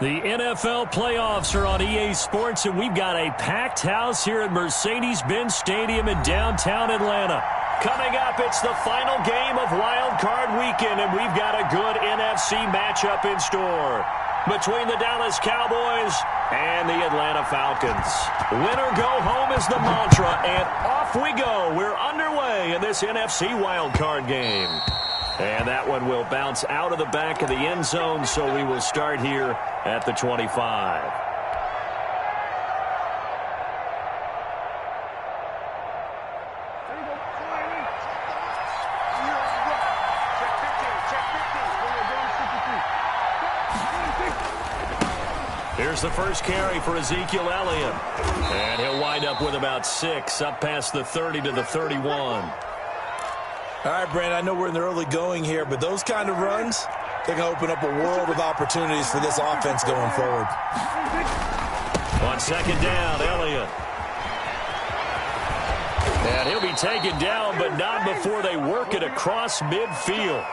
The NFL playoffs are on EA Sports, and we've got a packed house here at Mercedes-Benz Stadium in downtown Atlanta. Coming up, it's the final game of Wild Card Weekend, and we've got a good NFC matchup in store between the Dallas Cowboys and the Atlanta Falcons. Win or go home is the mantra, and off we go. We're underway in this NFC Wild Card game. And that one will bounce out of the back of the end zone, so we will start here at the 25. Here's the first carry for Ezekiel Elliott. And he'll wind up with about 6, up past the 30 to the 31. All right, Brandon, I know we're in the early going here, but those kind of runs, they're going to open up a world of opportunities for this offense going forward. On second down, Elliott. And he'll be taken down, but not before they work it across midfield.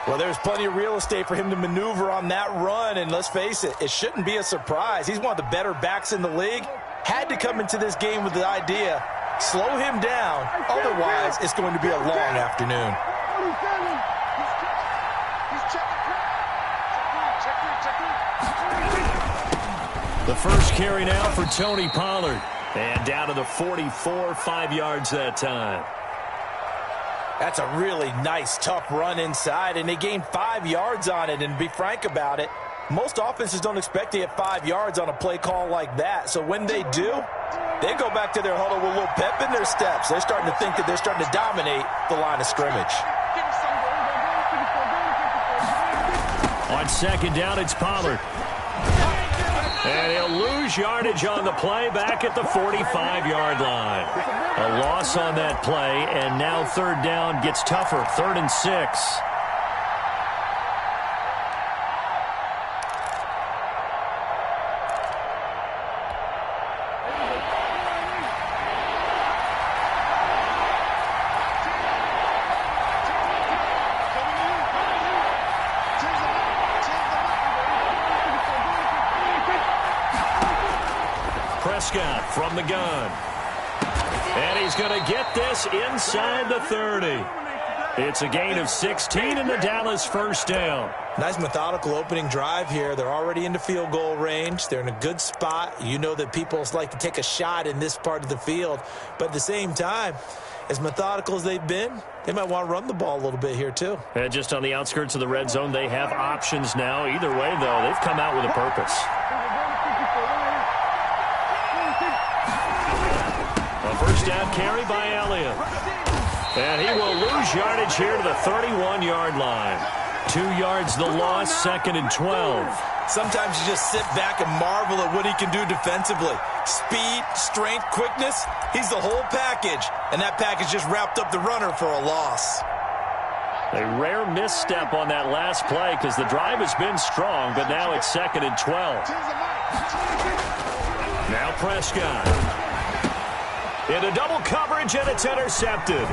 Well, there's plenty of real estate for him to maneuver on that run, and let's face it, it shouldn't be a surprise. He's one of the better backs in the league. Had to come into this game with the idea, slow him down, otherwise it's going to be a long afternoon. The first carry now for Tony Pollard. And down to the 44, 5 yards that time. That's a really nice, tough run inside, and they gained 5 yards on it. And to be frank about it, most offenses don't expect to get 5 yards on a play call like that. So when they do, they go back to their huddle with a little pep in their steps. They're starting to think that they're starting to dominate the line of scrimmage. On second down, it's Pollard. And he'll lose yardage on the play back at the 45-yard line. A loss on that play, and now third down gets tougher, 3rd and 6. Prescott from the gun. And he's going to get this inside the 30. It's a gain of 16 in the Dallas first down. Nice methodical opening drive here. They're already into field goal range. They're in a good spot. You know that people like to take a shot in this part of the field. But at the same time, as methodical as they've been, they might want to run the ball a little bit here too. And just on the outskirts of the red zone, they have options now. Either way, though, they've come out with a purpose. First down carry by Elliott. And he will lose yardage here to the 31-yard line. 2 yards the loss, 2nd and 12. Sometimes you just sit back and marvel at what he can do defensively. Speed, strength, quickness, he's the whole package. And that package just wrapped up the runner for a loss. A rare misstep on that last play because the drive has been strong, but now it's 2nd and 12. Now Prescott. Into double coverage, and it's intercepted.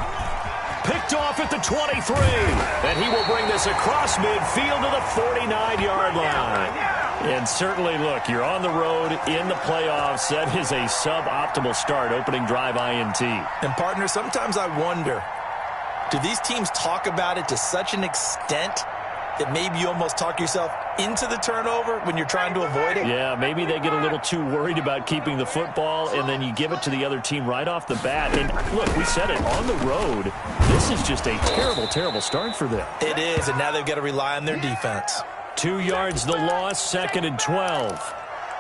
Picked off at the 23. And he will bring this across midfield to the 49-yard line. And certainly, look, you're on the road in the playoffs. That is a suboptimal start, opening drive INT. And, partner, sometimes I wonder, do these teams talk about it to such an extent that maybe you almost talk yourself into the turnover when you're trying to avoid it? Yeah, maybe they get a little too worried about keeping the football, and then you give it to the other team right off the bat. And, look, we said it, on the road, this is just a terrible, terrible start for them. It is, and now they've got to rely on their defense. 2 yards the loss, 2nd and 12.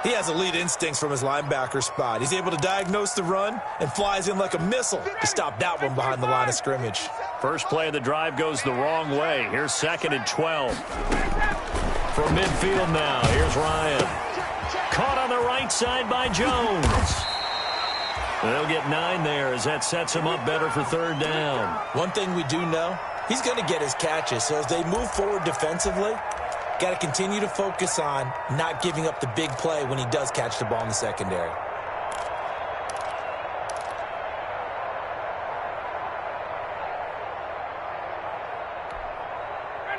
He has elite instincts from his linebacker spot. He's able to diagnose the run and flies in like a missile to stop that one behind the line of scrimmage. First play of the drive goes the wrong way. Here's 2nd and 12. From midfield now, here's Ryan. Caught on the right side by Jones. They'll get 9 there as that sets him up better for third down. One thing we do know, he's going to get his catches. So as they move forward defensively, got to continue to focus on not giving up the big play when he does catch the ball in the secondary.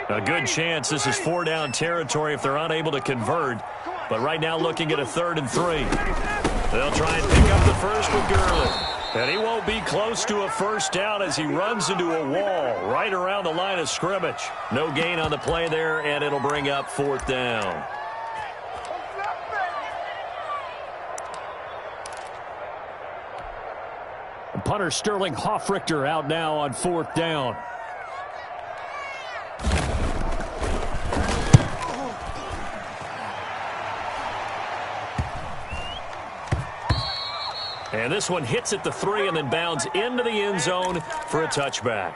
A good chance this is 4-down territory if they're unable to convert. But right now looking at a 3rd and 3. They'll try and pick up the first with Gurley. And he won't be close to a first down as he runs into a wall right around the line of scrimmage. No gain on the play there, and it'll bring up 4th down. Punter Sterling Hoffrichter out now on 4th down. And this one hits at the 3 and then bounds into the end zone for a touchback.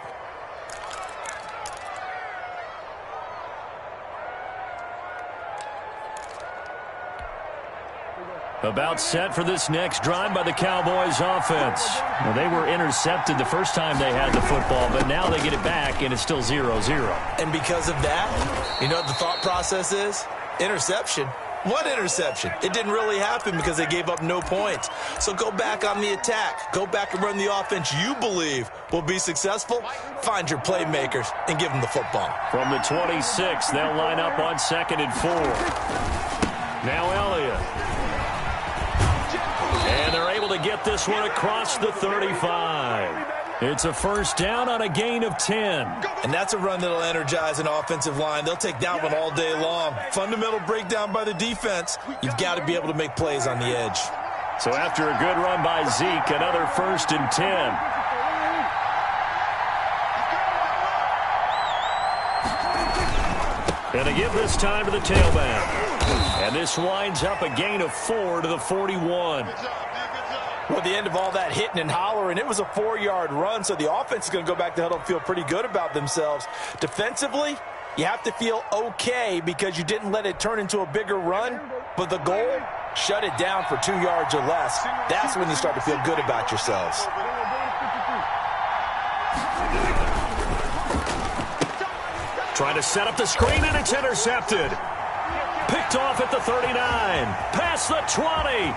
About set for this next drive by the Cowboys offense. Well, they were intercepted the first time they had the football, but now they get it back, and it's still 0-0. And because of that, you know what the thought process is? Interception. What interception? It didn't really happen because they gave up no points. So go back on the attack. Go back and run the offense you believe will be successful. Find your playmakers and give them the football. From the 26, they'll line up on 2nd and 4. Now Elliott. And they're able to get this one across the 35. It's a first down on a gain of 10. And that's a run that'll energize an offensive line. They'll take that one all day long. Fundamental breakdown by the defense. You've got to be able to make plays on the edge. So after a good run by Zeke, another 1st and 10. And they give this time to the tailback. And this winds up a gain of 4 to the 41. Well, at the end of all that hitting and hollering, it was a 4-yard run, so the offense is going to go back to huddle and feel pretty good about themselves. Defensively, you have to feel okay because you didn't let it turn into a bigger run, but the goal, shut it down for 2 yards or less. That's when you start to feel good about yourselves. Trying to set up the screen, and it's intercepted. Picked off at the 39. Past the 20.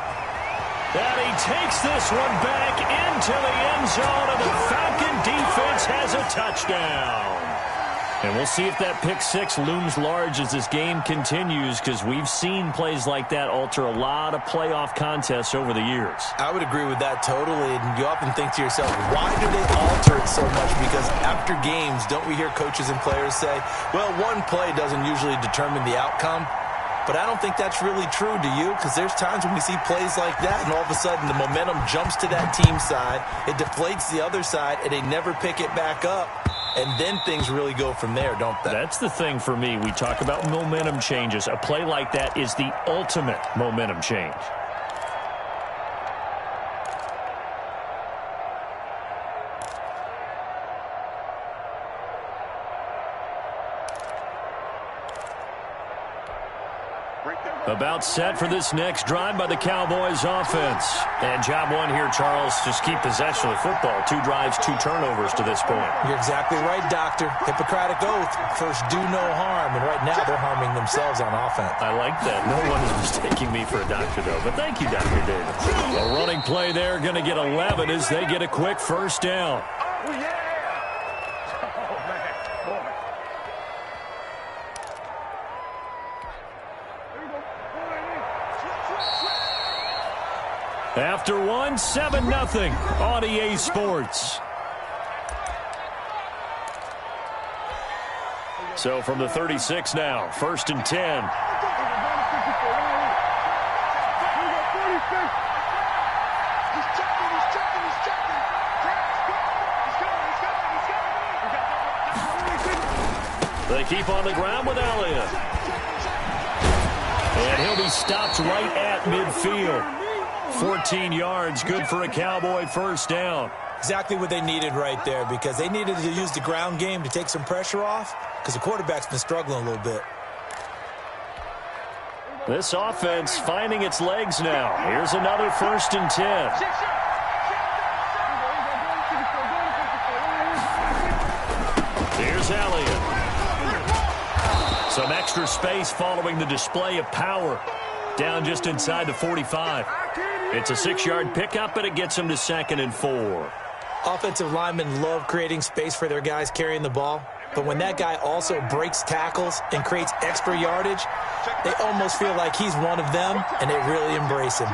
And he takes this one back into the end zone, and the Falcon defense has a touchdown. And we'll see if that pick 6 looms large as this game continues, because we've seen plays like that alter a lot of playoff contests over the years. I would agree with that totally, and you often think to yourself, why do they alter it so much? Because after games, don't we hear coaches and players say, well, one play doesn't usually determine the outcome? But I don't think that's really true, do you? Because there's times when we see plays like that, and all of a sudden the momentum jumps to that team side, it deflates the other side, and they never pick it back up. And then things really go from there, don't they? That's the thing for me. We talk about momentum changes. A play like that is the ultimate momentum change. About set for this next drive by the Cowboys offense. And job one here, Charles, just keep possession of the football. 2 drives, 2 turnovers to this point. You're exactly right, Doctor. Hippocratic oath. First, do no harm. And right now, they're harming themselves on offense. I like that. No one is mistaking me for a doctor, though. But thank you, Dr. Davis. A running play there, going to get 11 as they get a quick first down. After one, 7-0 on EA Sports. So from the 36 now, 1st and 10. They keep on the ground with Elliott. And he'll be stopped right at midfield. 14 yards, good for a Cowboy first down. Exactly what they needed right there, because they needed to use the ground game to take some pressure off, because the quarterback's been struggling a little bit. This offense finding its legs now. Here's another 1st and 10. Here's Elliott. Some extra space following the display of power. Down just inside the 45. It's a 6-yard pickup, and it gets them to 2nd and 4. Offensive linemen love creating space for their guys carrying the ball. but when that guy also breaks tackles and creates extra yardage, they almost feel like he's one of them, and they really embrace him.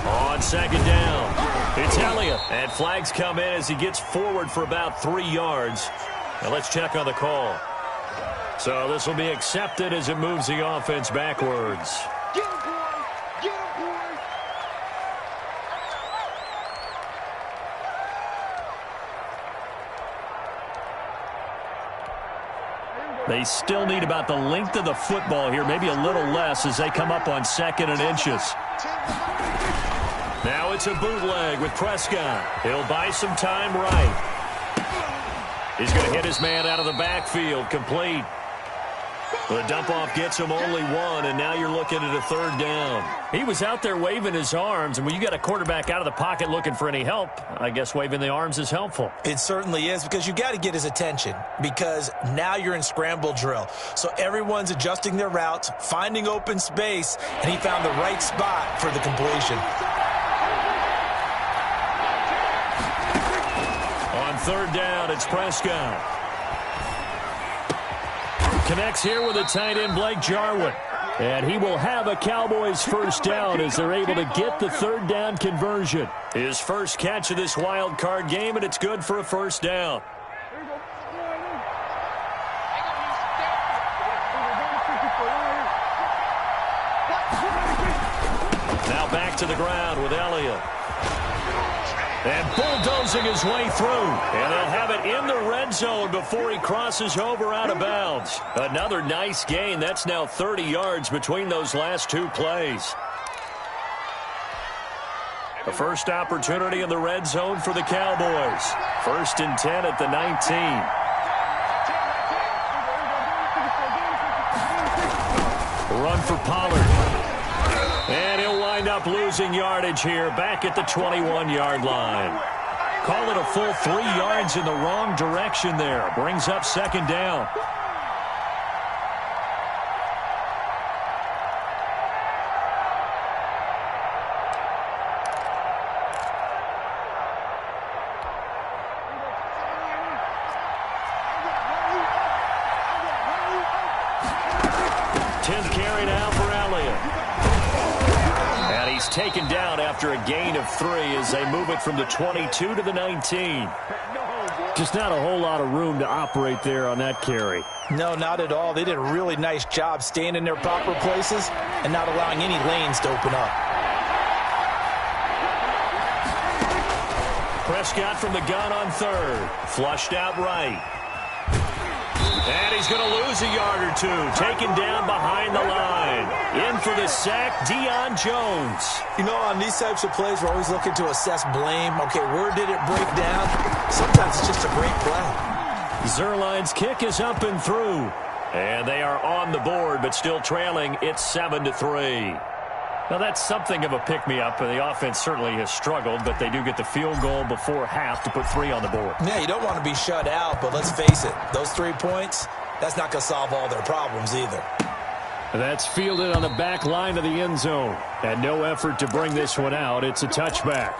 On second down, it's Elliott. And flags come in as he gets forward for about 3 yards. Now let's check on the call. So this will be accepted as it moves the offense backwards. They still need about the length of the football here, maybe a little less as they come up on 2nd and inches. Now it's a bootleg with Prescott. He'll buy some time right. He's going to hit his man out of the backfield, complete. The dump-off gets him only 1, and now you're looking at a 3rd down. He was out there waving his arms, and when you got a quarterback out of the pocket looking for any help, I guess waving the arms is helpful. It certainly is, because you got to get his attention, because now you're in scramble drill. So everyone's adjusting their routes, finding open space, and he found the right spot for the completion. On 3rd down, it's Prescott. Connects here with a tight end, Blake Jarwin. And he will have a Cowboys 1st down as they're able to get the 3rd down conversion. His first catch of this wild card game, and it's good for a 1st down. Now back to the ground with Elliott. And bulldozing his way through. And they'll have it in the red zone before he crosses over out of bounds. Another nice gain. That's now 30 yards between those last 2 plays. The first opportunity in the red zone for the Cowboys. 1st and 10 at the 19. Run for Pollard. And he'll wind up losing yardage here back at the 21-yard line. Call it a full 3 yards in the wrong direction there. Brings up 2nd down. Taken down after a gain of 3 as they move it from the 22 to the 19. Just not a whole lot of room to operate there on that carry. No, not at all. They did a really nice job staying in their proper places and not allowing any lanes to open up. Prescott from the gun on 3rd. Flushed out right. And he's going to lose a yard or 2. Taken down behind the line. In for the sack, Deion Jones. You know, on these types of plays, we're always looking to assess blame. Okay, where did it break down? Sometimes it's just a great play. Zerline's kick is up and through. And they are on the board, but still trailing. It's 7-3. Now, that's something of a pick-me-up. The offense certainly has struggled, but they do get the field goal before half to put 3 on the board. Yeah, you don't want to be shut out, but let's face it, those 3 points, that's not going to solve all their problems either. That's fielded on the back line of the end zone. And no effort to bring this one out. It's a touchback.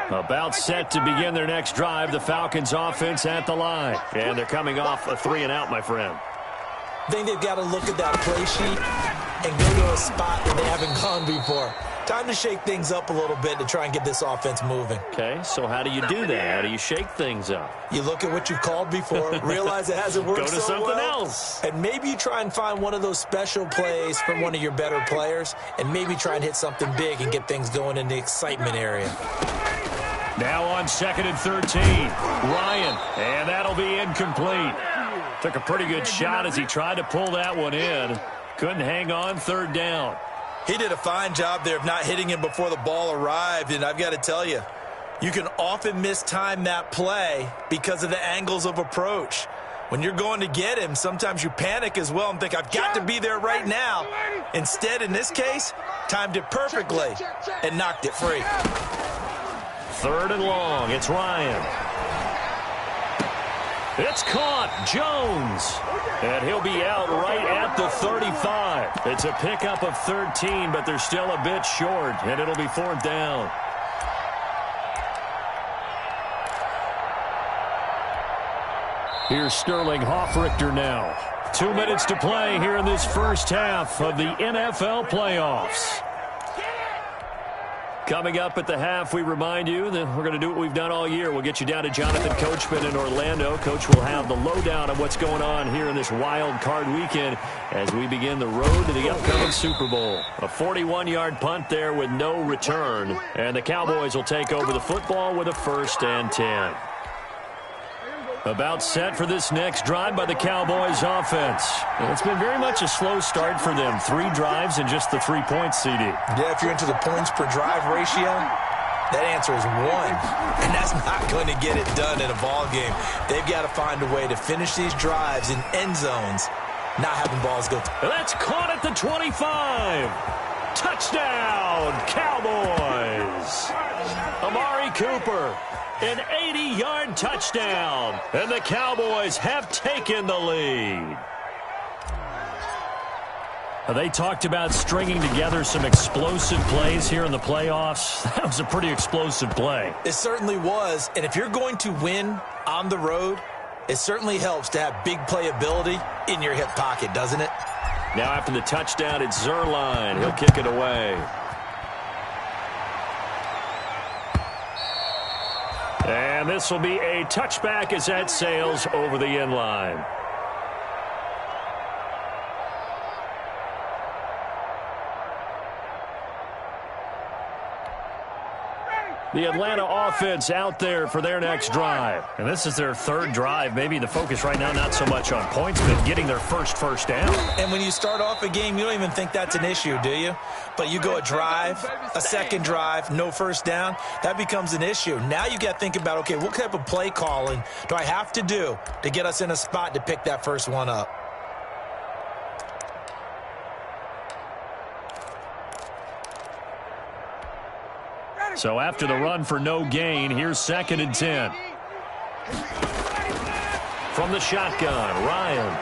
About set to begin their next drive. The Falcons offense at the line. And they're coming off a 3-and-out, my friend. I think they've got to look at that play sheet and go to a spot where they haven't gone before. Time to shake things up a little bit to try and get this offense moving. Okay, so how do you do that? How do you shake things up? You look at what you've called before, realize it hasn't worked go to so something well, else. And maybe you try and find one of those special plays from one of your better players, and maybe try and hit something big and get things going in the excitement area. Now on 2nd and 13, Ryan, and that'll be incomplete. Took a pretty good shot as he tried to pull that one in. Couldn't hang on 3rd down. He did a fine job there of not hitting him before the ball arrived, and I've got to tell you, you can often mistime that play because of the angles of approach. When you're going to get him, sometimes you panic as well and think, I've got to be there right now. Instead, in this case, timed it perfectly and knocked it free. 3rd and long. It's Ryan. It's caught. Jones. And he'll be out right at the 35. It's a pickup of 13, but they're still a bit short, and it'll be 4th down. Here's Sterling Hoffrichter now. 2 minutes to play here in this first half of the NFL playoffs. Coming up at the half, we remind you that we're going to do what we've done all year. We'll get you down to Jonathan Coachman in Orlando. Coach will have the lowdown on what's going on here in this wild card weekend as we begin the road to the upcoming Super Bowl. A 41-yard punt there with no return. And the Cowboys will take over the football with a 1st and 10. About set for this next drive by the Cowboys offense. And it's been very much a slow start for them. 3 drives and just the 3 points, CD. Yeah, if you're into the points per drive ratio, that answer is 1. And that's not going to get it done in a ball game. They've got to find a way to finish these drives in end zones, not having balls go through. That's caught at the 25. Touchdown, Cowboys. Amari Cooper. An 80-yard touchdown, and the Cowboys have taken the lead. They talked about stringing together some explosive plays here in the playoffs. That was a pretty explosive play. It certainly was, and if you're going to win on the road, it certainly helps to have big playability in your hip pocket, doesn't it? Now after the touchdown, it's Zerline. He'll kick it away. And this will be a touchback as that sails over the end line. The Atlanta offense out there for their next drive. And this is their 3rd drive. Maybe the focus right now not so much on points, but getting their first down. And when you start off a game, you don't even think that's an issue, do you? But you go a drive, a 2nd drive, no 1st down, that becomes an issue. Now you got to think about, okay, what type of play calling do I have to do to get us in a spot to pick that first one up? So after the run for no gain, here's 2nd and 10. From the shotgun, Ryan.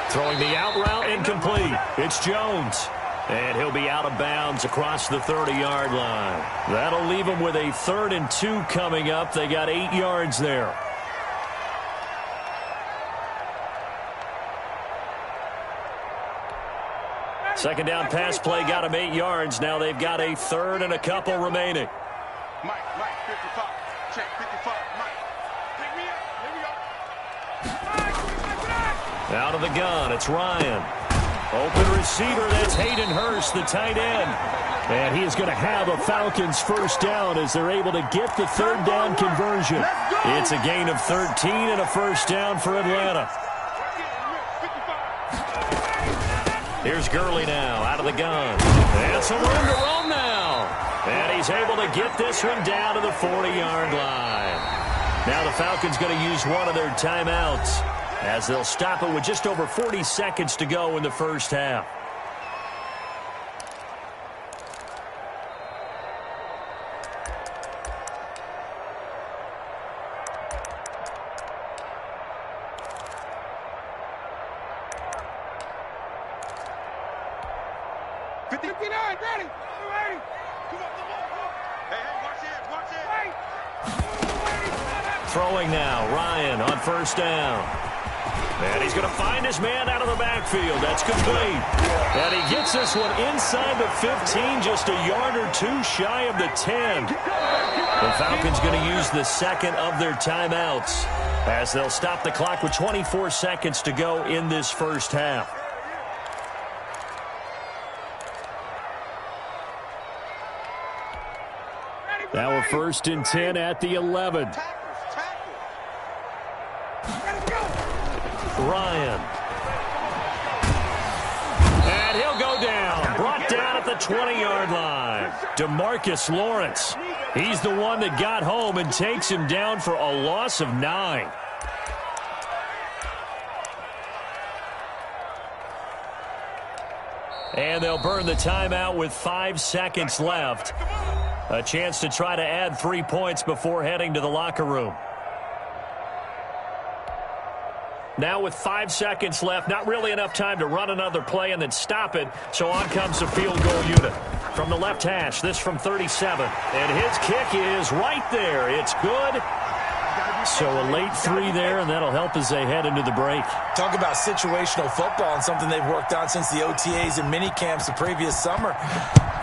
Throwing the out route, incomplete. It's Jones. And he'll be out of bounds across the 30-yard line. That'll leave him with a 3rd and 2 coming up. They got 8 yards there. Second down pass play got him 8 yards. Now they've got a 3rd and a couple remaining. Mike, 55. Check 55. Mike, pick me up. Here we go. Out of the gun, it's Ryan. Open receiver, that's Hayden Hurst, the tight end. And he is going to have a Falcons 1st down as they're able to get the 3rd down conversion. It's a gain of 13 and a 1st down for Atlanta. Here's Gurley now, out of the gun. And some room to roam now. And he's able to get this one down to the 40-yard line. Now the Falcons going to use one of their timeouts as they'll stop it with just over 40 seconds to go in the first half. Throwing now, Ryan on 1st down. And he's going to find his man out of the backfield. That's complete. And he gets this one inside the 15, just a yard or 2 shy of the 10. The Falcons going to use the 2nd of their timeouts as they'll stop the clock with 24 seconds to go in this first half. Now a 1st and 10 at the 11. Ryan. And he'll go down. Brought down at the 20-yard line. DeMarcus Lawrence. He's the one that got home and takes him down for a loss of 9. And they'll burn the timeout with 5 seconds left. A chance to try to add 3 points before heading to the locker room. Now with 5 seconds left, not really enough time to run another play and then stop it, so on comes the field goal unit. From the left hash, this from 37. And his kick is right there. It's good. So a late 3 there, and that'll help as they head into the break. Talk about situational football and something they've worked on since the OTAs and mini camps the previous summer.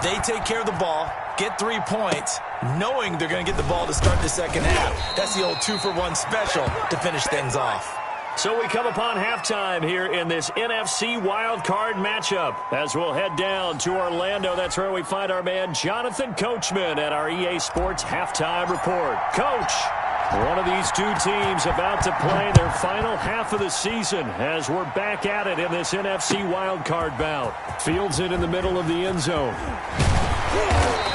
They take care of the ball, get 3 points, knowing they're going to get the ball to start the second half. That's the old 2-for-1 special to finish things off. So we come upon halftime here in this NFC wildcard matchup. As we'll head down to Orlando, that's where we find our man Jonathan Coachman at our EA Sports Halftime Report. Coach, one of these two teams about to play their final half of the season as we're back at it in this NFC wildcard bout. Fields it in the middle of the end zone.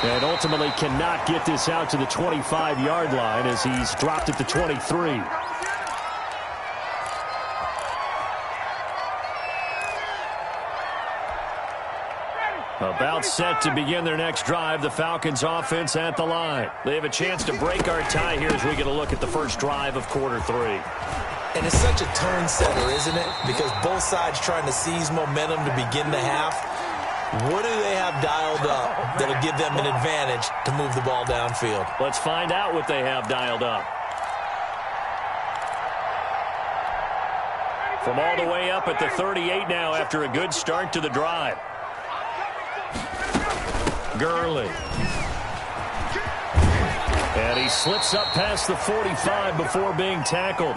And ultimately cannot get this out to the 25-yard line as he's dropped at the 23. About set to begin their next drive, the Falcons offense at the line. They have a chance to break our tie here as we get a look at the first drive of quarter 3. And it's such a tone setter, isn't it? Because both sides trying to seize momentum to begin the half. What do they have dialed up that'll give them an advantage to move the ball downfield? Let's find out what they have dialed up. From all the way up at the 38 now after a good start to the drive. Gurley. And he slips up past the 45 before being tackled.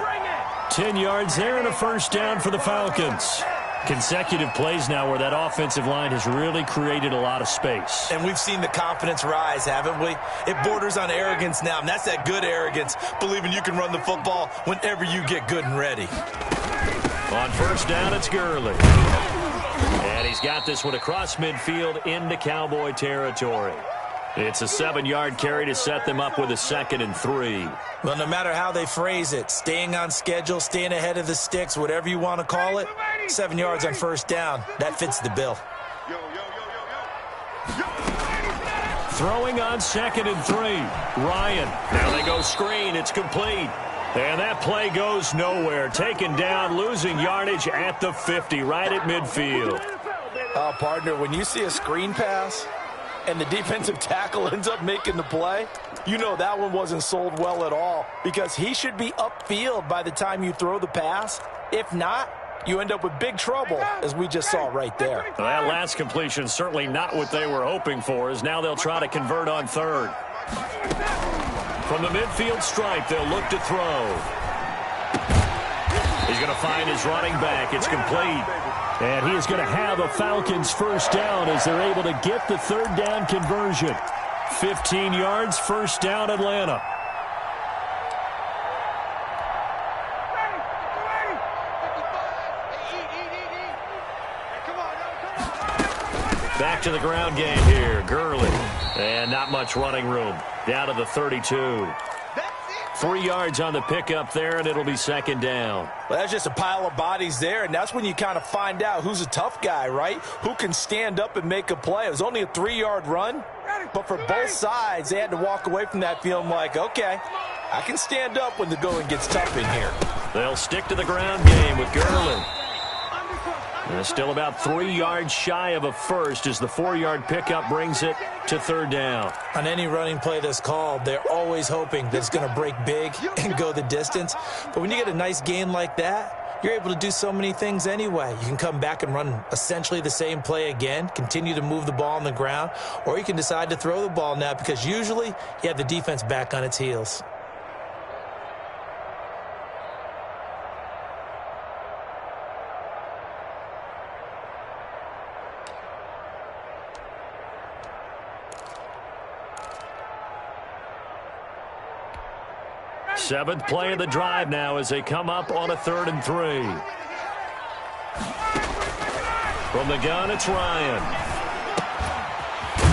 10 yards there and a first down for the Falcons. Consecutive plays now where that offensive line has really created a lot of space. And we've seen the confidence rise, haven't we? It borders on arrogance now, and that's that good arrogance, believing you can run the football whenever you get good and ready. On first down, it's Gurley. And he's got this one across midfield into Cowboy territory. It's a 7-yard carry to set them up with a 2nd and 3. Well, no matter how they phrase it, staying on schedule, staying ahead of the sticks, whatever you want to call it, 7 yards on first down, that fits the bill. Throwing on 2nd and 3. Ryan. Now they go screen. It's complete. And that play goes nowhere. Taken down, losing yardage at the 50, right at midfield. Partner, when you see a screen pass and the defensive tackle ends up making the play, you know that one wasn't sold well at all because he should be upfield by the time you throw the pass. If not, you end up with big trouble, as we just saw right there. Well, that last completion certainly not what they were hoping for, as now they'll try to convert on 3rd. From the midfield stripe, they'll look to throw. He's going to find his running back. It's complete. And he is going to have a Falcons first down as they're able to get the 3rd down conversion. 15 yards, first down, Atlanta. Back to the ground game here. Gurley. And not much running room. Down to the 32. 3 yards on the pickup there, and it'll be 2nd down. Well, that's just a pile of bodies there, and that's when you kind of find out who's a tough guy, right? Who can stand up and make a play. It was only a 3-yard run, but for both sides, they had to walk away from that feeling like, okay, I can stand up when the going gets tough in here. They'll stick to the ground game with Gurley. And still about 3 yards shy of a first as the 4-yard pickup brings it to 3rd down. On any running play that's called, they're always hoping that it's going to break big and go the distance. But when you get a nice gain like that, you're able to do so many things anyway. You can come back and run essentially the same play again, continue to move the ball on the ground, or you can decide to throw the ball now because usually you have the defense back on its heels. Seventh play of the drive now as they come up on a 3rd and 3. From the gun, it's Ryan.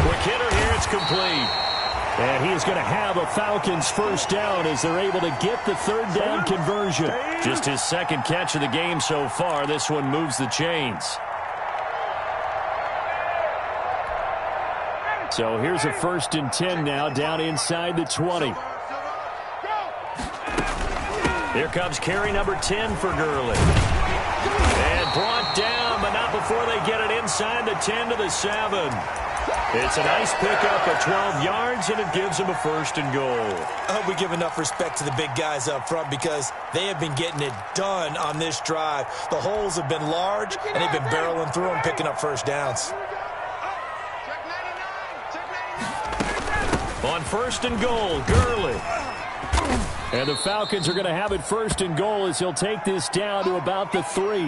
Quick hitter here, it's complete. And he is going to have a Falcons first down as they're able to get the 3rd down conversion. Just his 2nd catch of the game so far. This one moves the chains. So here's a 1st and 10 now down inside the 20. Here comes carry number 10 for Gurley. And brought down, but not before they get it inside the 10 to the 7. It's a nice pickup of 12 yards, and it gives them a 1st and goal. I hope we give enough respect to the big guys up front because they have been getting it done on this drive. The holes have been large, and they've been barreling through them, picking up 1st downs. On 1st and goal, Gurley. And the Falcons are going to have it 1st and goal as he'll take this down to about the 3.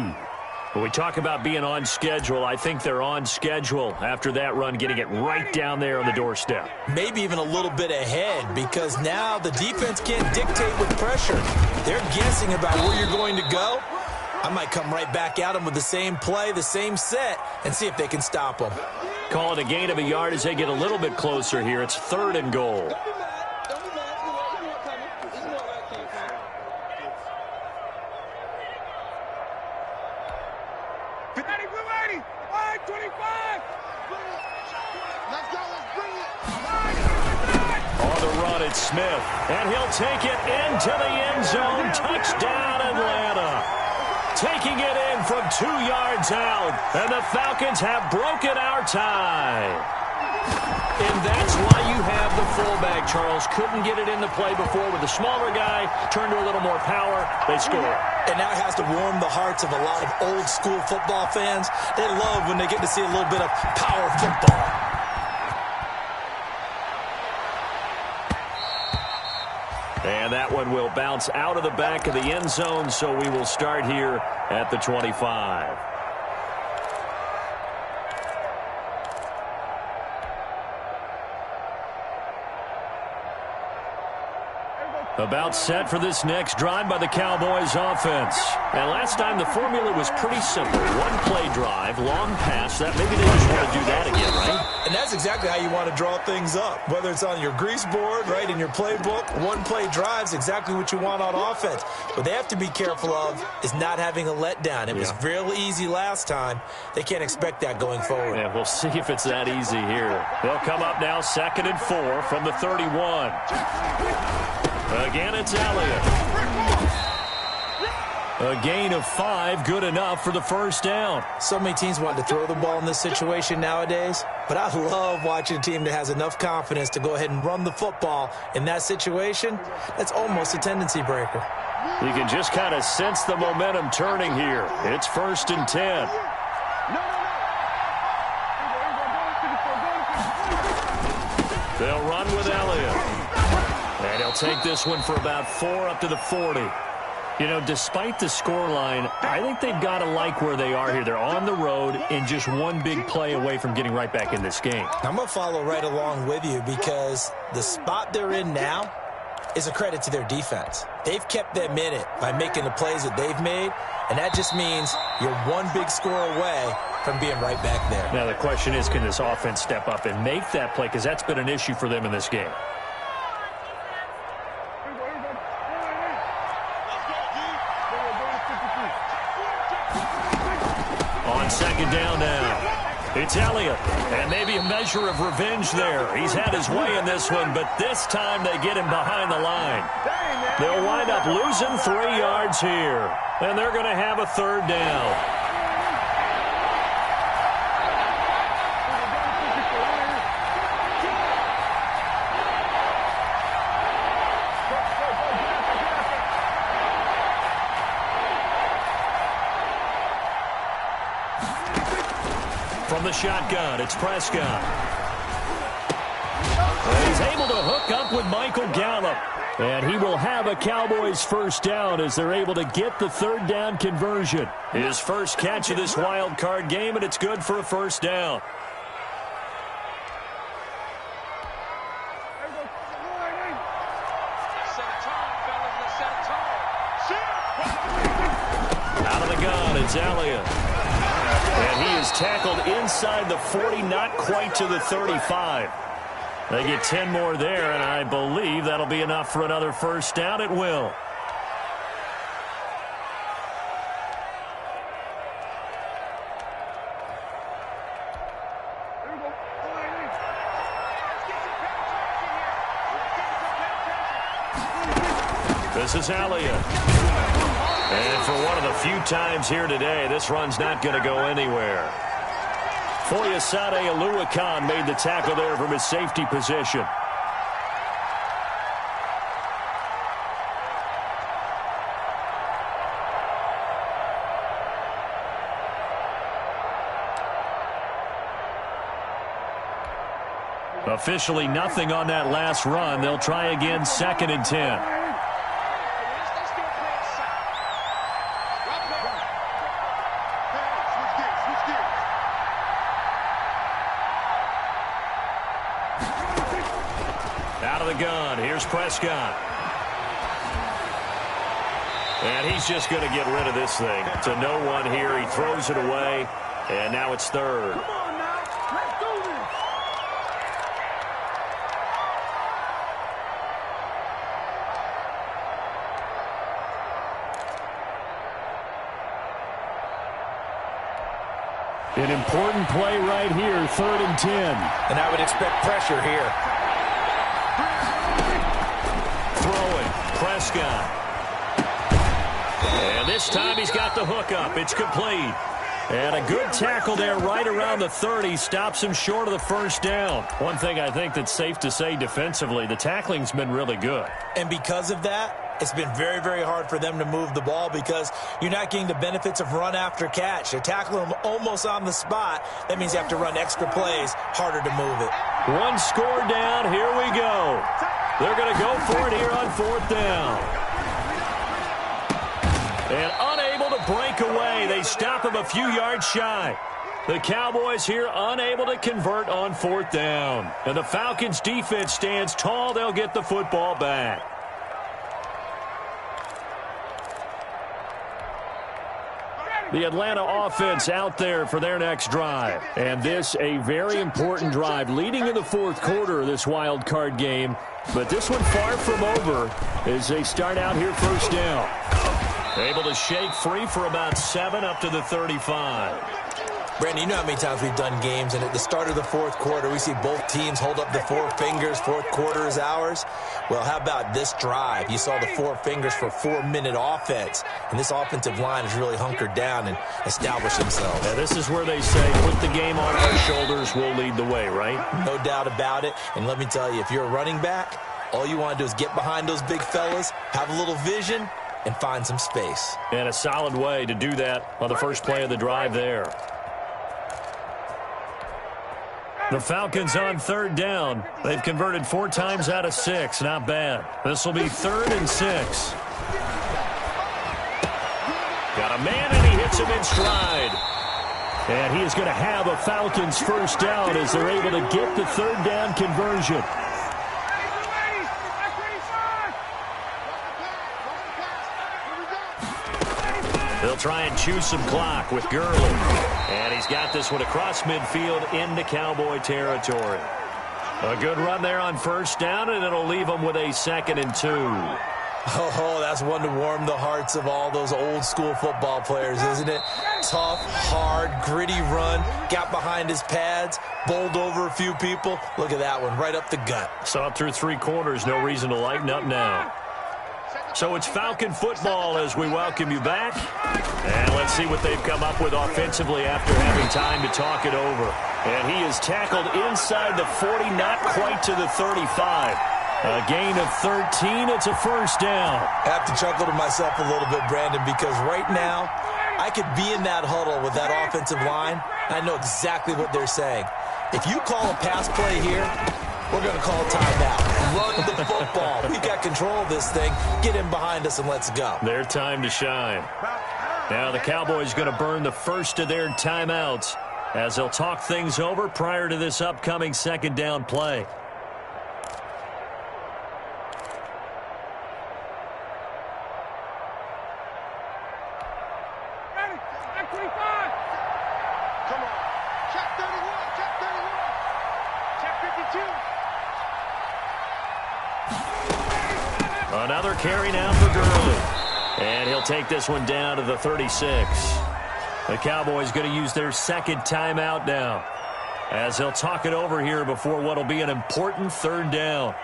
When we talk about being on schedule, I think they're on schedule after that run, getting it right down there on the doorstep. Maybe even a little bit ahead because now the defense can't dictate with pressure. They're guessing about where you're going to go. I might come right back at them with the same play, the same set, and see if they can stop them. Call it a gain of a yard as they get a little bit closer here. It's 3rd and goal. Smith, and he'll take it into the end zone. Touchdown, Atlanta. Taking it in from 2 yards out, and the Falcons have broken our tie. And that's why you have the fullback, Charles. Couldn't get it in the play before with the smaller guy. Turned to a little more power. They score. And now it has to warm the hearts of a lot of old-school football fans. They love when they get to see a little bit of power football. And that one will bounce out of the back of the end zone, so we will start here at the 25. About set for this next drive by the Cowboys offense. And last time the formula was pretty simple. 1-play drive, long pass. That maybe they just want to do that again, right? And that's exactly how you want to draw things up. Whether it's on your grease board, right, in your playbook, 1-play drive's exactly what you want on offense. What they have to be careful of is not having a letdown. It was real easy last time. They can't expect that going forward. Yeah, we'll see if it's that easy here. They'll come up now 2nd and 4 from the 31. Again, it's Elliott. A gain of 5, good enough for the 1st down. So many teams want to throw the ball in this situation nowadays, but I love watching a team that has enough confidence to go ahead and run the football. In that situation, that's almost a tendency breaker. You can just kind of sense the momentum turning here. It's 1st and 10. They'll run with Elliott. And he'll take this one for about 4 up to the 40. You know, despite the scoreline, I think they've got to like where they are here. They're on the road and just one big play away from getting right back in this game. I'm going to follow right along with you because the spot they're in now is a credit to their defense. They've kept them in it by making the plays that they've made, and that just means you're one big score away from being right back there. Now the question is, can this offense step up and make that play? Because that's been an issue for them in this game. On 2nd down now, it's Elliott, and maybe a measure of revenge there. He's had his way in this one, but this time they get him behind the line. They'll wind up losing 3 yards here, and they're going to have a 3rd down. From the shotgun, it's Prescott. And he's able to hook up with Michael Gallup. And he will have a Cowboys 1st down as they're able to get the 3rd down conversion. His first catch of this wild card game, and it's good for a 1st down. Out of the gun, it's Elliott. And he is tackled inside the 40, not quite to the 35. They get 10 more there, and I believe that'll be enough for another 1st down. It will. This is Elliott. And for one of the few times here today, this run's not going to go anywhere. Foyesade Oluwakan made the tackle there from his safety position. Officially nothing on that last run. They'll try again, 2nd and 10. Out of the gun, here's Prescott. And he's just going to get rid of this thing. To no one here, he throws it away, and now it's 3rd. Come on now, let's do this. An important play right here, 3rd and 10. And I would expect pressure here. Throwing, Prescott. And this time he's got the hook up. It's complete. And a good tackle there right around the 30. Stops him short of the 1st down. One thing I think that's safe to say defensively, the tackling's been really good. And because of that, it's been very, very hard for them to move the ball because you're not getting the benefits of run after catch. They're tackling them almost on the spot. That means you have to run extra plays, harder to move it. One score down. Here we go. They're going to go for it here on 4th down. And unable to break away. They stop him a few yards shy. The Cowboys here unable to convert on 4th down. And the Falcons defense stands tall. They'll get the football back. The Atlanta offense out there for their next drive. And this a very important drive leading in the 4th quarter of this wild card game. But this one far from over as they start out here 1st down. Able to shake free for about 7 up to the 35. Brandon, you know how many times we've done games, and at the start of the 4th quarter, we see both teams hold up the 4 fingers, 4th quarter is ours. Well, how about this drive? You saw the 4 fingers for 4-minute offense, and this offensive line has really hunkered down and established themselves. Yeah, this is where they say, put the game on our shoulders, we'll lead the way, right? No doubt about it, and let me tell you, if you're a running back, all you want to do is get behind those big fellas, have a little vision, and find some space. And a solid way to do that on the first play of the drive there. The Falcons on 3rd down. They've converted 4 times out of 6. Not bad. This will be 3rd and 6. Got a man, and he hits him in stride. And he is going to have a Falcons 1st down as they're able to get the 3rd down conversion. They'll try and choose some clock with Gurley. And he's got this one across midfield into Cowboy territory. A good run there on 1st down, and it'll leave them with a 2nd and 2. Oh, that's one to warm the hearts of all those old school football players, isn't it? Tough, hard, gritty run, got behind his pads, bowled over a few people. Look at that one, right up the gut. Saw it through 3 quarters, no reason to lighten up now. So it's Falcon football as we welcome you back. And let's see what they've come up with offensively after having time to talk it over. And he is tackled inside the 40, not quite to the 35. A gain of 13. It's a 1st down. I have to chuckle to myself a little bit, Brandon, because right now I could be in that huddle with that offensive line. I know exactly what they're saying. If you call a pass play here, we're going to call timeout. Run the football. We've got control of this thing. Get in behind us and let's go. Their time to shine. Now the Cowboys going to burn the first of their timeouts as they'll talk things over prior to this upcoming 2nd down play. Another carry now for Gurley. And he'll take this one down to the 36. The Cowboys going to use their 2nd timeout now as they'll talk it over here before what will be an important 3rd down.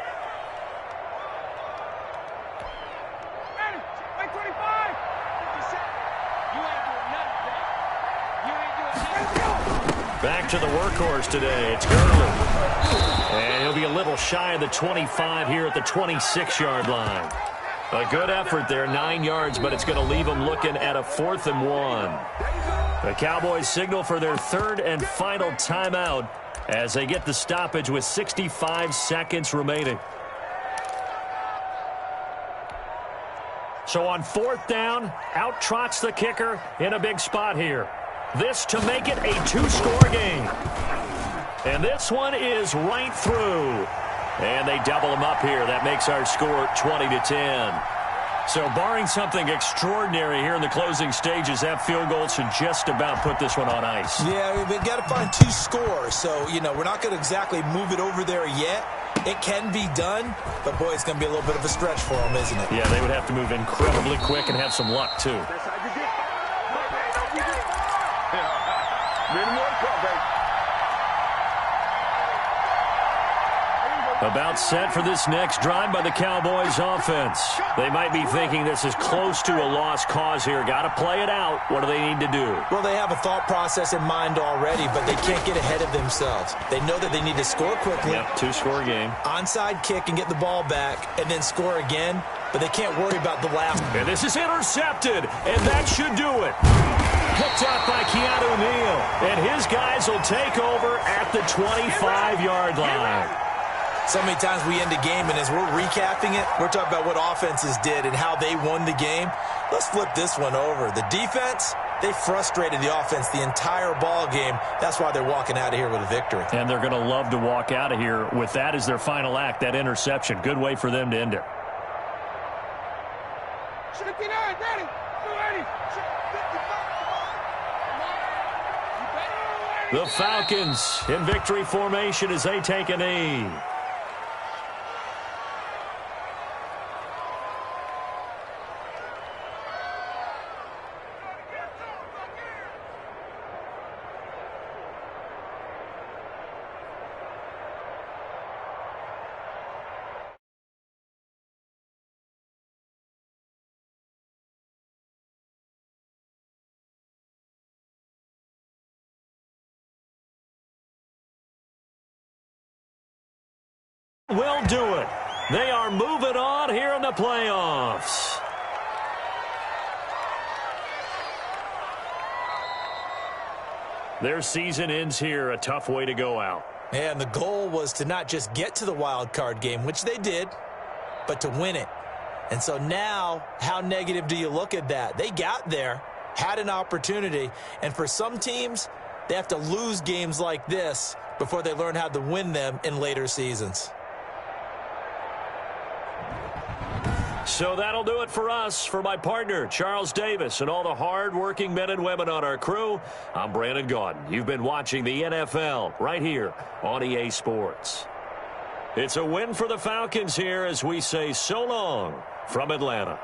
Back to the workhorse today. It's Gurley. And he'll be a little shy of the 25 here at the 26-yard line. A good effort there, 9 yards, but it's going to leave him looking at a 4th and 1. The Cowboys signal for their 3rd and final timeout as they get the stoppage with 65 seconds remaining. So on 4th down, out trots the kicker in a big spot here. This to make it a 2-score game. And this one is right through. And they double them up here. That makes our score 20-10. So barring something extraordinary here in the closing stages, that field goal should just about put this one on ice. Yeah, we've got to find 2 scores. So, we're not going to exactly move it over there yet. It can be done, but, boy, it's going to be a little bit of a stretch for them, isn't it? Yeah, they would have to move incredibly quick and have some luck, too. About set for this next drive by the Cowboys offense. They might be thinking this is close to a lost cause here. Got to play it out. What do they need to do? Well, they have a thought process in mind already, but they can't get ahead of themselves. They know that they need to score quickly. Yep, 2-score game. Onside kick and get the ball back and then score again, but they can't worry about the last. And this is intercepted, and that should do it. Picked up by Keanu Neal, and his guys will take over at the 25-yard line. So many times we end a game, and as we're recapping it, we're talking about what offenses did and how they won the game. Let's flip this one over. The defense, they frustrated the offense the entire ball game. That's why they're walking out of here with a victory. And they're going to love to walk out of here with that as their final act, that interception. Good way for them to end it. The Falcons in victory formation as they take a knee. Will do it. They are moving on here in the playoffs. Their season ends here. A tough way to go out. And the goal was to not just get to the wild card game, which they did, but to win it. And so now, how negative do you look at that? They got there, had an opportunity, and for some teams, they have to lose games like this before they learn how to win them in later seasons. So that'll do it for us. For my partner, Charles Davis, and all the hard-working men and women on our crew, I'm Brandon Gaudin. You've been watching the NFL right here on EA Sports. It's a win for the Falcons here as we say so long from Atlanta.